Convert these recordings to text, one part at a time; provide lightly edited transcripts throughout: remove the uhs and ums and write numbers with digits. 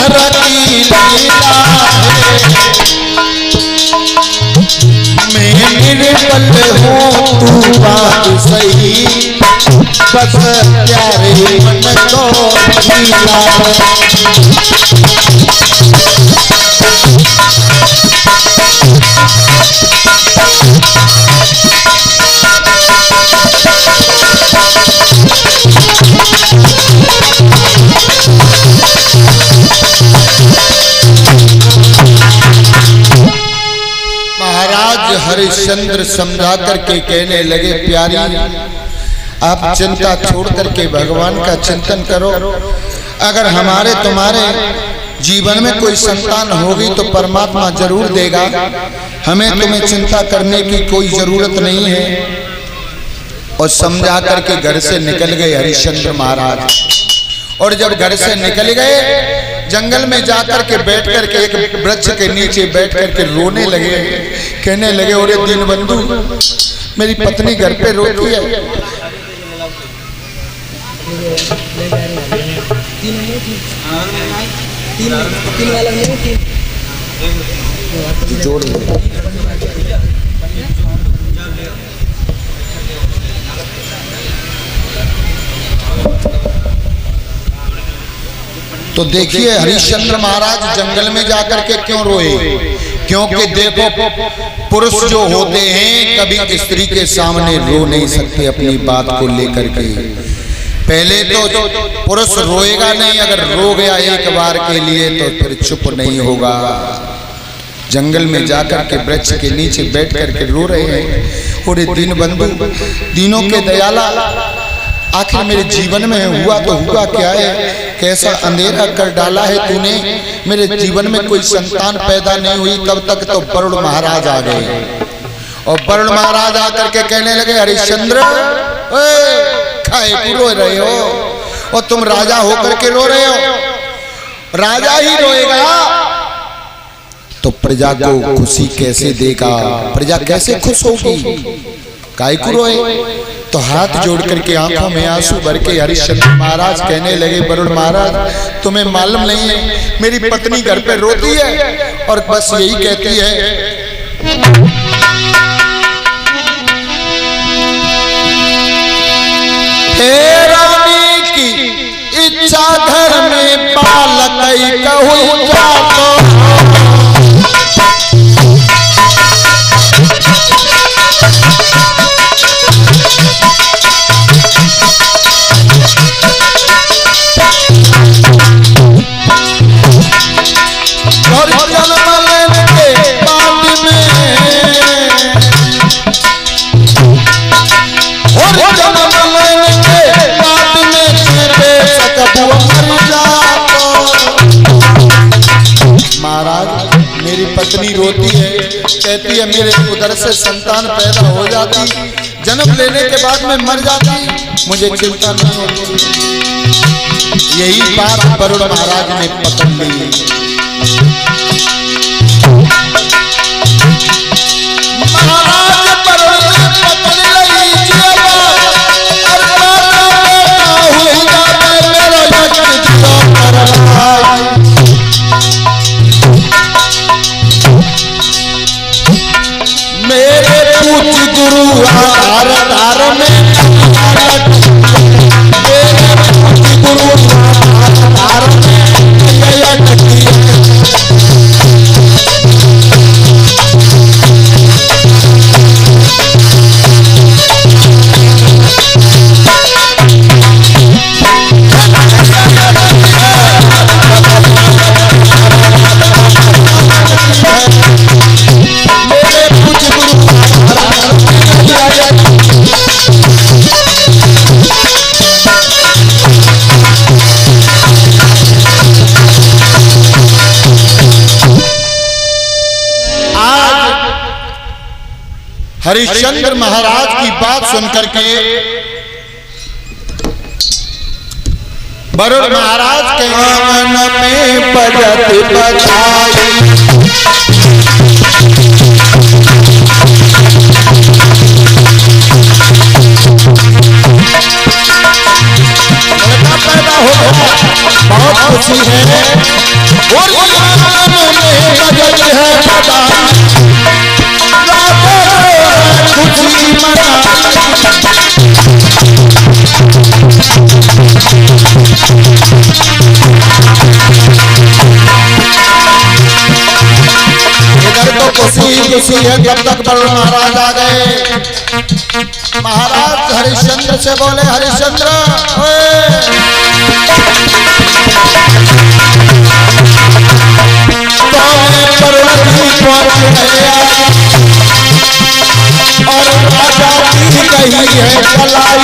हर की लीला है, मैं निर्बल हूँ तू बात सही, बस प्यारे मन को मिला। महाराज हरिश्चंद्र समझा करके कहने लगे, प्यारी आप चिंता छोड़ करके भगवान का चिंतन करो। अगर हमारे तुम्हारे जीवन में कोई संतान होगी तो परमात्मा जरूर देगा, हमें तुम्हें चिंता करने की कोई जरूरत नहीं है। और समझा करके घर से निकल गए हरिश्चंद्र महाराज। और जब घर से निकल गए जंगल में जाकर के बैठ करके एक वृक्ष के नीचे बैठ करके रोने लगे, कहने लगे, अरे दीनबंधु मेरी पत्नी घर पे रोती है। जोड़ तो देखिए हरिश्चंद्र महाराज जंगल में जाकर के क्यों रोए, क्योंकि देखो पुरुष जो होते हैं कभी स्त्री के सामने रो नहीं सकते अपनी बात को लेकर के। पहले तो पुरुष रोएगा नहीं, अगर रो गया एक बार के लिए तो फिर चुप नहीं होगा। जंगल में जाकर के वृक्ष के नीचे बैठ करके रो रहे हैं, और दीनबंधु दीनों के दयाला, आखिर मेरे जीवन में हुआ तो हुआ क्या है, कैसा अंधेरा कर डाला है तूने, मेरे जीवन में कोई संतान पैदा नहीं हुई। तब तक तो वरुण महाराज आ गए, और वरुण महाराज आकर के कहने लगे, हरिश्चंद्र खाए क्यों रो रहे हो, और तुम राजा होकर के रो रहे हो, राजा ही रोएगा तो प्रजा को खुशी कैसे देगा, प्रजा कैसे खुश होगी, काहे को रोए। तो हाथ जोड़ करके आंखों में आंसू भर के हरिश्चंद्र महाराज कहने लगे, वरुण महाराज तुम्हें मालूम नहीं है मेरी पत्नी घर पे रोती है और बस यही कहती है, हे रानी की इच्छा घर में बालक कहूँ जातो, पत्नी रोती है, कहती है मेरे उधर से संतान पैदा हो जाती, जन्म लेने के बाद में मर जाती, मुझे चिंता नहीं होती। यही बात वरुण महाराज ने पकड़ ली। हरिश्चंद्र महाराज की बात सुनकर के वरुण महाराज के आंगन में बजत बजाई, पैदा हो गया। बहुत खुशी है और बजट है पता खुशी मना इधर तो खुशी है। तब तक बड़े महाराज आ गए। महाराज हरिश्चंद्र से बोले, हरिश्चंद्र और राजा की कही है चलाई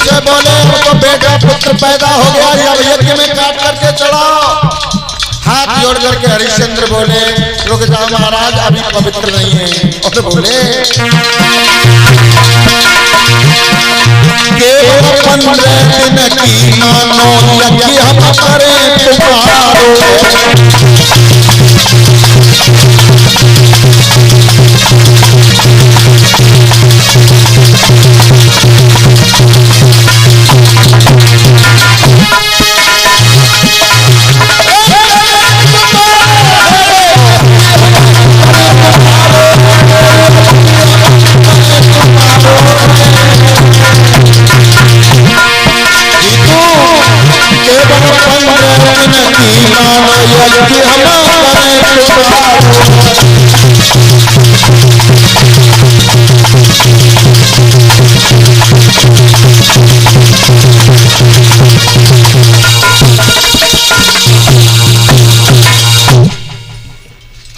से बोले तो बेटा पुत्र पैदा हो गया, अब यज्ञ में काट करके चढ़ाओ। हाथ जोड़ करके हरिश्चंद्र बोले, रुक जाओ महाराज, अभी पवित्र नहीं है। और बोले केवल 15 दिन की मानो यज्ञ हम करें तुम्हारो।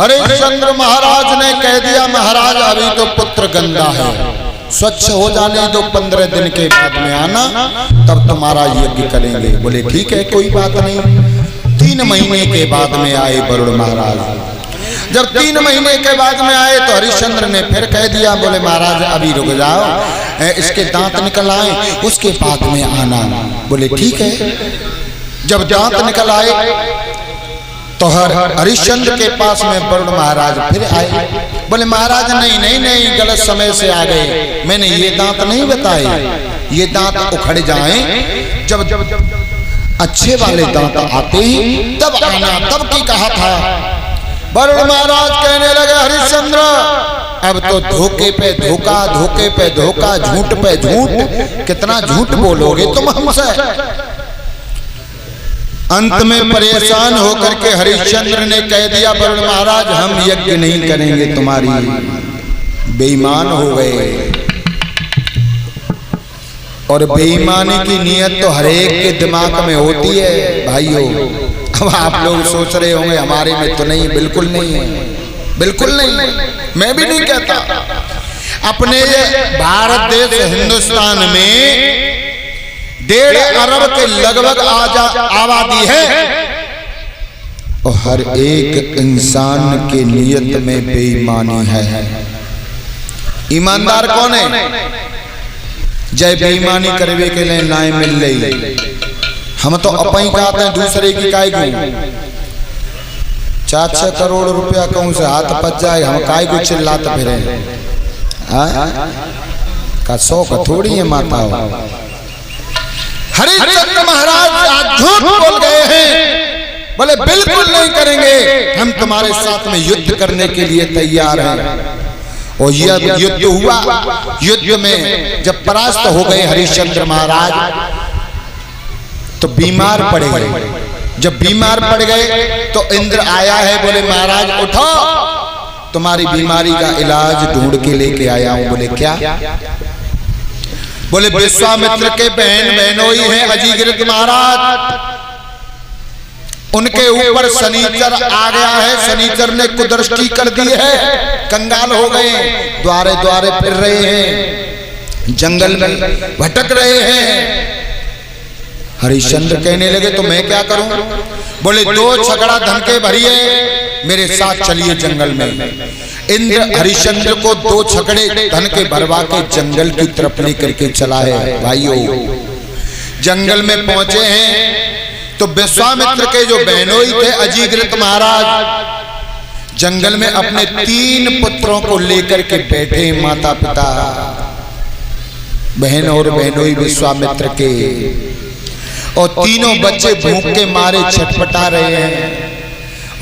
हरिश्चंद्र महाराज ने कह दिया, महाराज अभी तो पुत्र गंदा है, स्वच्छ हो जाने दो, 15 दिन के बाद में आना, तब तुम्हारा यज्ञ करेंगे। बोले ठीक है, कोई बात नहीं। 3 महीने के बाद में आए वरुण महाराज। जब 3 महीने के बाद में आए तो हरिश्चंद्र ने फिर कह दिया, बोले महाराज अभी रुक जाओ, इसके दांत निकल आए, उसके बाद में आना। बोले ठीक है। जब दांत निकल आए तो हरिश्चंद्र के पास में वरुण महाराज फिर आए। बोले महाराज नहीं नहीं नहीं, गलत समय से आ गए, मैंने ये दांत नहीं बताए, ये दांत उखड़ जाएं, जब अच्छे वाले दांत आते हैं तब आना, तब की कहा था। वरुण महाराज कहने लगे, हरिश्चंद्र अब तो धोखे पे धोखा, धोखे पे धोखा, झूठ पे झूठ, कितना झूठ बोलोगे तुम हमसे। अंत में परेशान होकर के हरिश्चंद्र ने कह दिया, वरुण महाराज हम यज्ञ नहीं करेंगे, तुम्हारी बेईमान हो गए। और बेईमानी की नीयत तो हर एक के दिमाग में होती है भाइयों। अब आप लोग सोच रहे होंगे हमारे में तो नहीं, बिल्कुल नहीं है, बिल्कुल नहीं, मैं भी नहीं कहता। अपने भारत देश हिंदुस्तान में 1.5 अरब के लगभग आबादी है और हर एक इंसान के नियत में बेईमानी है। ईमानदार कौन है? जय बेईमानी करवे के लिए नाय मिल रही। हम तो अपनी कहते हैं, दूसरे की काय को 4-6 करोड़ रुपया कहूं से हाथ पच जाए, हम काय को चिल्लाते फिरे का शौक थोड़ी है माता। हरिश्चंद्र महाराज आज झूठ बोल गए हैं, बोले बिल्कुल नहीं करेंगे, हम तुम्हारे साथ में युद्ध करने के लिए तैयार हैं। और यह युद्ध हुआ। युद्ध में जब परास्त हो गए हरिश्चंद्र महाराज तो बीमार पड़े। जब बीमार पड़ गए तो इंद्र आया है, बोले महाराज उठो, तुम्हारी बीमारी का इलाज ढूंढ के लेके आया हूं। बोले क्या? बोले विश्वामित्र के बहन बहनोई हैं अजीगृत महाराज, उनके ऊपर शनिचर आ गया है, शनिचर ने कुदृष्टि कर दी है, कंगाल हो गए, द्वारे द्वारे फिर रहे हैं, जंगल में भटक रहे हैं। हरिश्चंद्र कहने लगे तो मैं क्या करूं? बोले 2 छकड़ा धन के भरिए, मेरे साथ चलिए जंगल में। इंद्र हरिश्चंद्र को 2 छकड़े धन के भरवा के जंगल की तरफ लेकर के चला है। भाइयों, जंगल में पहुंचे हैं तो विश्वामित्र के जो बहनोई थे अजीगृत महाराज, जंगल में अपने 3 पुत्रों को लेकर के बैठे, माता पिता बहन और बहनोई विश्वामित्र के, और तीनों बच्चे भूख के मारे छटपटा रहे हैं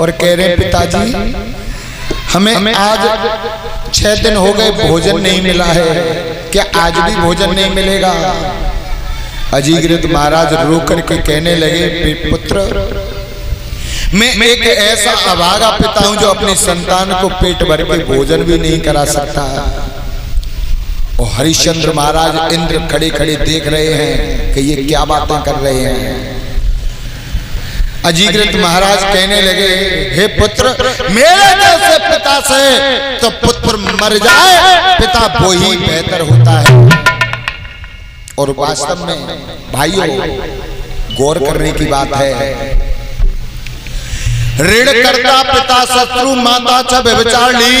और कह रहे हैं पिताजी हमें आज 6 दिन हो गए भोजन नहीं मिला है, क्या आज भी भोजन नहीं मिलेगा? अजीगृत महाराज रो करके कहने लगे पुत्र, मैं एक ऐसा अभागा पिता हूं जो अपनी संतान को पेट भर के भोजन भी नहीं करा सकता। और हरिश्चंद्र महाराज इंद्र खड़े खड़े देख रहे हैं कि ये क्या बातें कर रहे हैं। अजीगृत महाराज कहने लगे हे पुत्र, मेरे जैसे पिता से तो पुत्र मर जाए, पिता वो ही बेहतर होता है। और वास्तव में भाइयों गौर करने की बात है, ऋण करता पिता शत्रु माता च व्यभिचारिणी,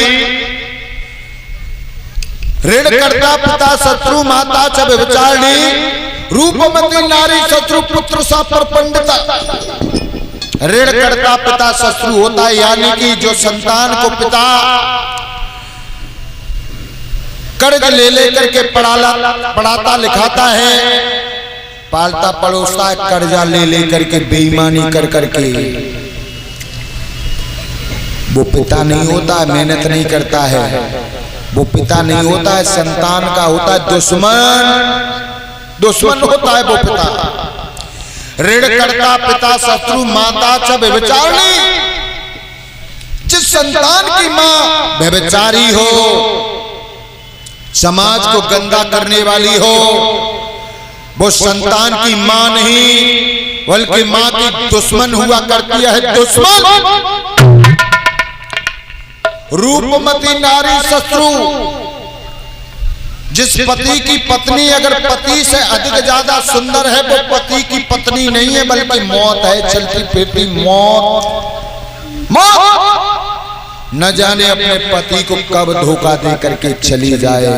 ऋण करता पिता शत्रु माता च व्यभिचारिणी, रूपमती नारी शत्रु पुत्र सा परपंडिता। ऋण करता पिता शत्रु होता है, यानी कि जो संतान को पिता कर्ज ले लेकर के पढ़ाता लिखाता है, पालता पड़ोसता है, कर्जा ले लेकर के बेईमानी कर करके, वो पिता नहीं होता है, मेहनत नहीं करता है, वो पिता नहीं होता है, संतान का होता है दुश्मन, दुश्मन होता है वो पिता। ऋण करता पिता शत्रु माता च व्यभिचारिणी, जिस संतान की मां व्यभिचारी हो, समाज को गंदा करने वाली हो, वो संतान की मां नहीं बल्कि मां की दुश्मन हुआ करती है, दुश्मन। रूपमती नारी शत्रु, जिस पति की पत्नी अगर पति से अधिक ज्यादा सुंदर है, वो पति की पत्नी नहीं है बल्कि मौत है, चलती फिरती मौत। मौत न जाने अपने पति को कब धोखा दे करके चली जाए।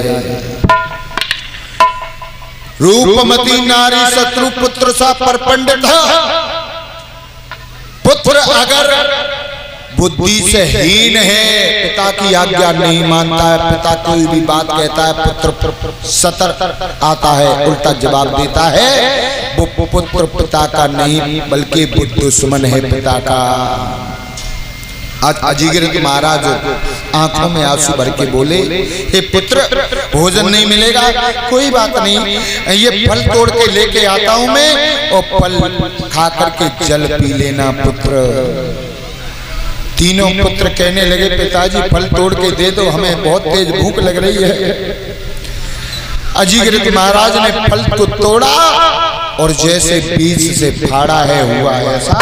रूपमती नारी शत्रु पुत्र सा परपंडित, पुत्र अगर बुद्धि से हीन है, पिता की आज्ञा नहीं मानता है, पिता कोई भी बात कहता है पुत्र सतर आता है, उल्टा जवाब देता है, वो पुत्र पिता का नहीं बल्कि दुश्मन है पिता का। आज अजीगृत महाराज आंखों में आंसू भर के बोले हे पुत्र, भोजन नहीं मिलेगा, कोई बात नहीं, ये फल तोड़ के लेके आता हूं मैं, और फल खा करके जल पी लेना पुत्र। तीनों पुत्र कहने लगे पिताजी फल तोड़ के दे दो, हमें बहुत तेज भूख लग रही है। अजीगृत महाराज ने फल को तोड़ा और जैसे बीज से फाड़ा है हुआ ऐसा।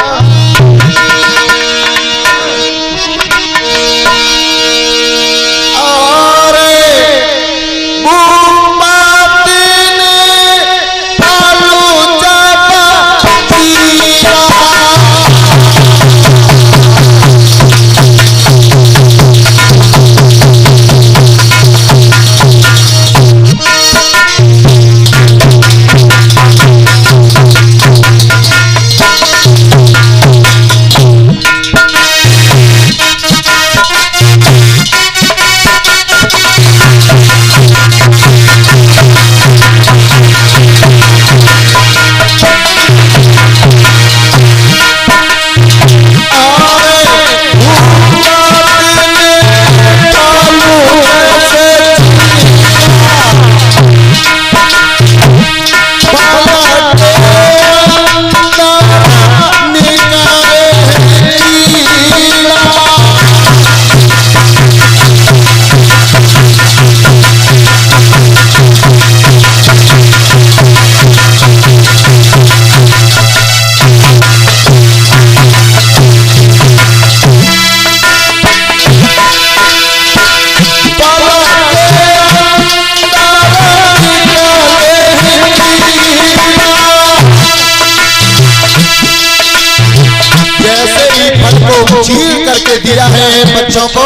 है बच्चों को,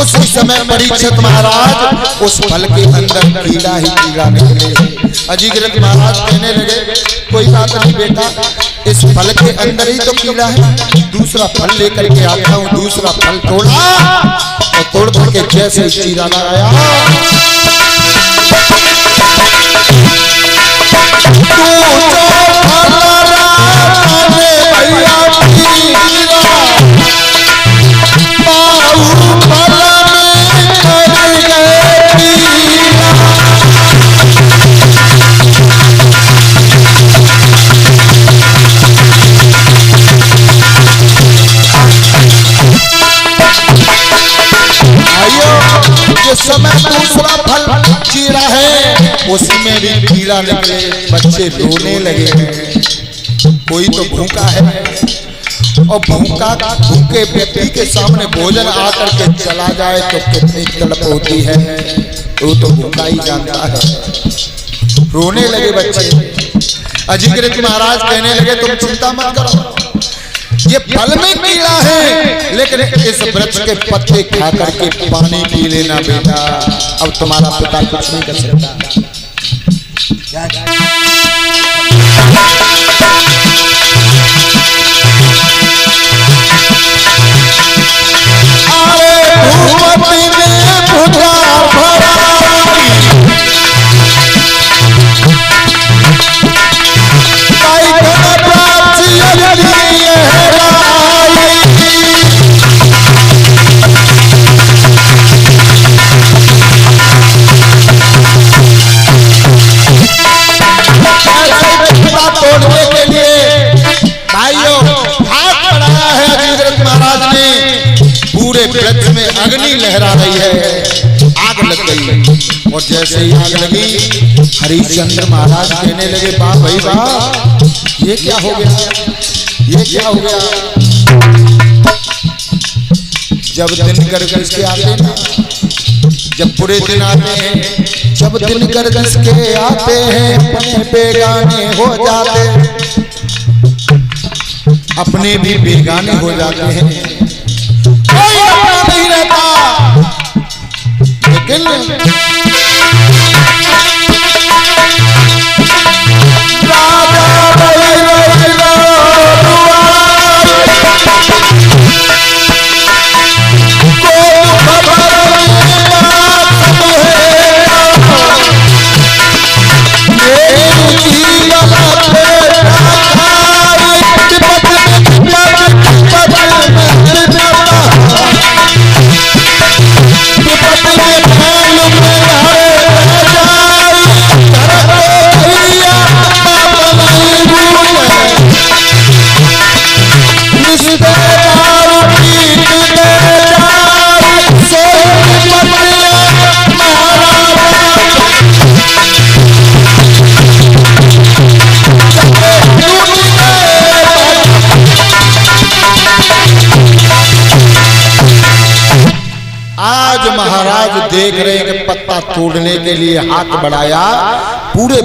उस समय परीक्षित महाराज उस फल के अंदर कीड़ा ही कीड़ा निकले। अजीग्रत महाराज कहने लगे कोई बात नहीं बेटा, इस फल के अंदर ही तो कीड़ा है, दूसरा फल लेकर के आता हूँ। दूसरा फल तोड़ा और तोड़ करके जैसे चीरा लगाया, जिस समय दूसरा फल चीरा है उसमें भी कीड़ा निकले। बच्चे रोने लगे हैं, कोई तो भूखा है और भूखे व्यक्ति के सामने भोजन आकर के चला जाए तो कितनी तड़प होती है, वो तो भूखा ही जानता है। रोने लगे बच्चे। अजीग्रत महाराज कहने लगे तुम चिंता मत करो, ये फल में कीड़ा है लेकिन इस वृक्ष के पत्ते खा करके पानी पी लेना बेटा, अब तुम्हारा पिता कुछ नहीं कर सकता। वृक्ष में अग्नि लहरा रही है, आग लग गई। और जैसे ही आग लगी हरिश्चंद्र महाराज कहने लगे वाह भाई वाह, ये क्या हो गया, ये क्या हो गया। जब दिन गर्गस के आते ना, जब बुरे दिन आते हैं, जब दिन गर्गस के आते हैं अपने बेगाने हो जाते, अपने भी बेगाने हो जाते हैं, कोई अपना नहीं रहता। लेकिन महाराज देख रहे हैं कि पत्ता तोड़ने के लिए हाथ बढ़ाया, पूरे